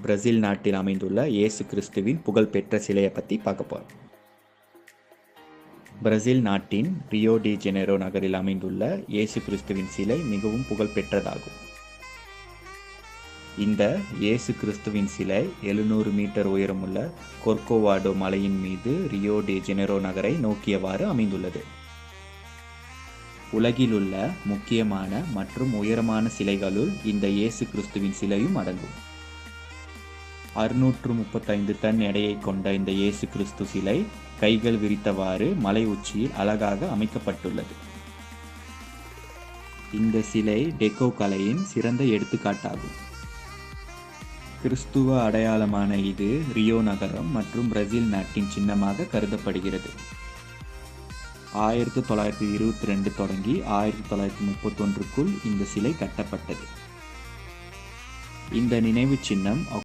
Brazil நாட்டில் அமைந்துள்ள இயேசு கிறிஸ்துவின் புகழ்பெற்ற சிலையை பற்றி பார்க்க போகிறோம். பிரேசில் நாட்டின் ரியோ டி ஜெனேரோ நகரில் அமைந்துள்ள இயேசு கிறிஸ்துவின் சிலை மிகவும் புகழ்பெற்றதாகும். இந்த இயேசு கிறிஸ்துவின் சிலை 700 மீட்டர் உயரமுள்ள கொர்கோவாடோ மலையின் மீது ரியோ டி ஜெனேரோ நகரை நோக்கியவாறு அமைந்துள்ளது. உலகிலுள்ள முக்கியமான மற்றும் உயரமான சிலைகளுள் இந்த இயேசு கிறிஸ்துவின் சிலையும் அடங்கும். 635 டன் எடையை கொண்ட இந்த இயேசு கிறிஸ்து சிலை கைகள் விரித்தவாறு மலை உச்சியில் அழகாக அமைக்கப்பட்டுள்ளது. இந்த சிலை டெக்கோ கலையின் சிறந்த எடுத்துக்காட்டாகும். கிறிஸ்துவ அடையாளமான இது ரியோ நகரம் மற்றும் பிரேசில் நாட்டின் சின்னமாக கருதப்படுகிறது. 1922 தொடங்கி 1931க்குள் இந்த சிலை கட்டப்பட்டது. இந்த நினைவு சின்னம்